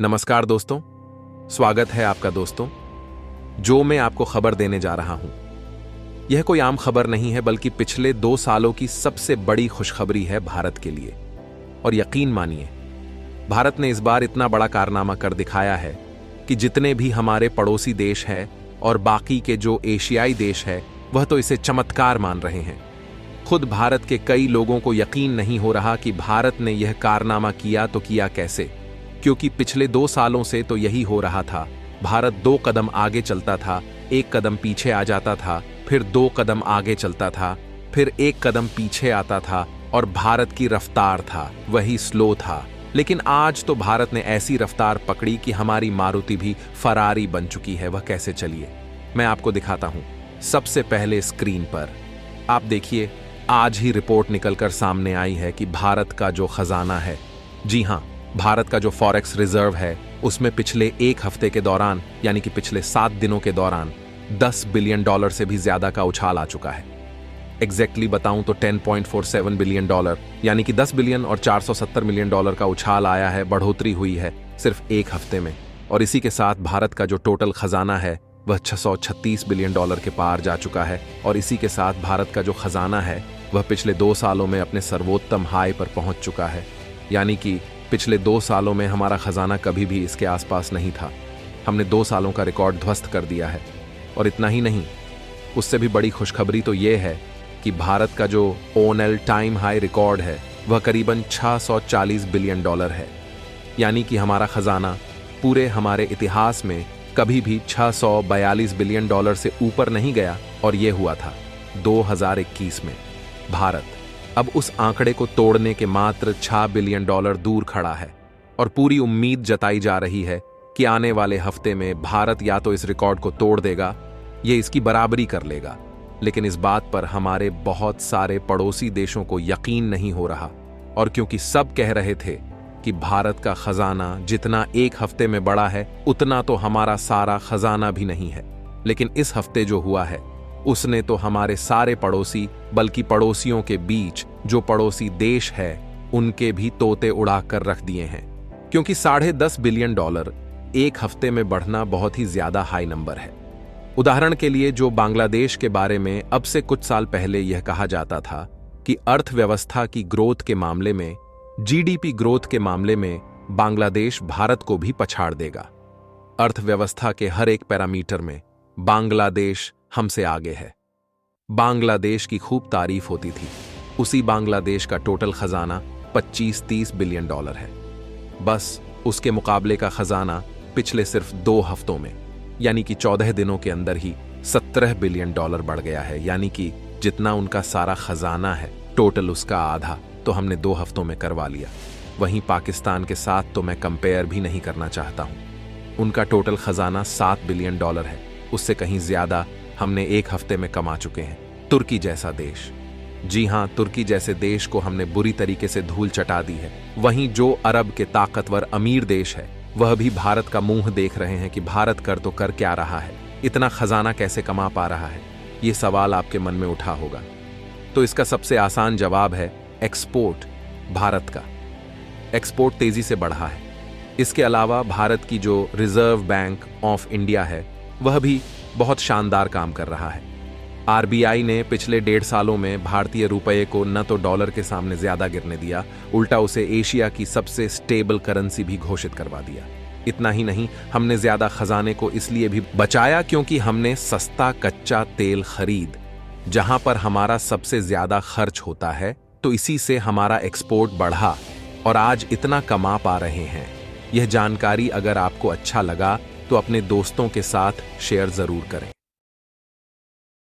नमस्कार दोस्तों, स्वागत है आपका दोस्तों। जो मैं आपको खबर देने जा रहा हूं, यह कोई आम खबर नहीं है, बल्कि पिछले 2 सालों की सबसे बड़ी खुशखबरी है भारत के लिए। और यकीन मानिए, भारत ने इस बार इतना बड़ा कारनामा कर दिखाया है कि जितने भी हमारे पड़ोसी देश हैं और बाकी के जो एशियाई देश है, वह तो इसे चमत्कार मान रहे हैं। खुद भारत के कई लोगों को यकीन नहीं हो रहा कि भारत ने यह कारनामा किया तो किया कैसे, क्योंकि पिछले 2 सालों से तो यही हो रहा था। भारत 2 कदम आगे चलता था, 1 कदम पीछे आ जाता था, फिर 2 कदम आगे चलता था, फिर 1 कदम पीछे आता था, और भारत की रफ्तार था वही स्लो था। लेकिन आज तो भारत ने ऐसी रफ्तार पकड़ी कि हमारी मारुति भी फरारी बन चुकी है। वह कैसे, चलिए मैं आपको दिखाता हूं। सबसे पहले स्क्रीन पर आप देखिए, आज ही रिपोर्ट निकलकर सामने आई है कि भारत का जो खजाना है, जी हां, भारत का जो फॉरेक्स रिजर्व है, उसमें पिछले 1 हफ्ते के दौरान, यानी कि पिछले 7 दिनों के दौरान $10 बिलियन से भी ज्यादा का उछाल आ चुका है। एग्जैक्टली बताऊं तो $10.47 बिलियन, यानी कि $10 बिलियन और $470 मिलियन का उछाल आया है, बढ़ोतरी हुई है सिर्फ 1 हफ्ते में। और इसी के साथ भारत का जो टोटल खजाना है वह $636 बिलियन के पार जा चुका है। और इसी के साथ भारत का जो खजाना है वह पिछले 2 सालों में अपने सर्वोत्तम हाई पर पहुंच चुका है। यानी कि पिछले 2 सालों में हमारा खजाना कभी भी इसके आसपास नहीं था। हमने 2 सालों का रिकॉर्ड ध्वस्त कर दिया है। और इतना ही नहीं, उससे भी बड़ी खुशखबरी तो यह है कि भारत का जो ऑल टाइम हाई रिकॉर्ड है वह करीबन $640 बिलियन है। यानी कि हमारा खजाना पूरे हमारे इतिहास में कभी भी $642 बिलियन से ऊपर नहीं गया, और यह हुआ था 2021 में। भारत अब उस आंकड़े को तोड़ने के मात्र $6 बिलियन दूर खड़ा है, और पूरी उम्मीद जताई जा रही है कि आने वाले हफ्ते में भारत या तो इस रिकॉर्ड को तोड़ देगा, ये इसकी बराबरी कर लेगा। लेकिन इस बात पर हमारे बहुत सारे पड़ोसी देशों को यकीन नहीं हो रहा। और क्योंकि सब कह रहे थे कि भारत का खजाना जितना 1 हफ्ते में बढ़ा है, उतना तो हमारा सारा खजाना भी नहीं है। लेकिन इस हफ्ते जो हुआ है, उसने तो हमारे सारे पड़ोसी, बल्कि पड़ोसियों के बीच जो पड़ोसी देश है, उनके भी तोते उड़ा कर रख दिए हैं। क्योंकि $10.5 बिलियन 1 हफ्ते में बढ़ना बहुत ही ज्यादा हाई नंबर है। उदाहरण के लिए, जो बांग्लादेश के बारे में अब से कुछ साल पहले यह कहा जाता था कि अर्थव्यवस्था की ग्रोथ के मामले में, जीडीपी ग्रोथ के मामले में बांग्लादेश भारत को भी पछाड़ देगा। अर्थव्यवस्था के हर एक पैरामीटर में बांग्लादेश हमसे आगे है। बांग्लादेश की खूब तारीफ होती थी। उसी बांग्लादेश का टोटल खजाना $25-30 बिलियन है। बस उसके मुकाबले का खजाना पिछले सिर्फ 2 हफ्तों में, यानी कि 14 दिनों के अंदर ही $17 बिलियन बढ़ गया है। यानी कि जितना उनका सारा खजाना है, टोटल उसका आधा तो हमने 2 हफ्तों में करवा लिया। वहीं पाकिस्तान के साथ तो मैं कंपेयर भी नहीं करना चाहता हूं। उनका टोटल खजाना $7 बिलियन है, उससे कहीं ज्यादा हमने 1 हफ्ते में कमा चुके हैं। तुर्की जैसा देश, जी हां, तुर्की जैसे देश को हमने बुरी तरीके से धूल चटा दी है। वहीं जो अरब के ताकतवर अमीर देश है, वह भी भारत का मुंह देख रहे हैं कि भारत कर तो कर क्या रहा है, इतना खजाना कैसे कमा पा रहा है। ये सवाल आपके मन में उठा होगा। तो इसका सबसे आसान जवाब है एक्सपोर्ट। भारत का एक्सपोर्ट तेजी से बढ़ा है। इसके अलावा भारत की जो रिजर्व बैंक ऑफ इंडिया है, वह भी बहुत शानदार काम कर रहा है। आरबीआई ने पिछले 1.5 सालों में भारतीय रुपये को न तो डॉलर के सामने ज्यादा गिरने दिया, उल्टा उसे एशिया की सबसे स्टेबल करेंसी भी घोषित करवा दिया। इतना ही नहीं, हमने ज्यादा खजाने को इसलिए भी बचाया क्योंकि हमने सस्ता कच्चा तेल खरीद, जहां पर हमारा सबसे ज्यादा खर्च होता है, तो इसी से हमारा एक्सपोर्ट बढ़ा और आज इतना कमा पा रहे हैं। यह जानकारी अगर आपको अच्छा लगा तो अपने दोस्तों के साथ शेयर जरूर करें।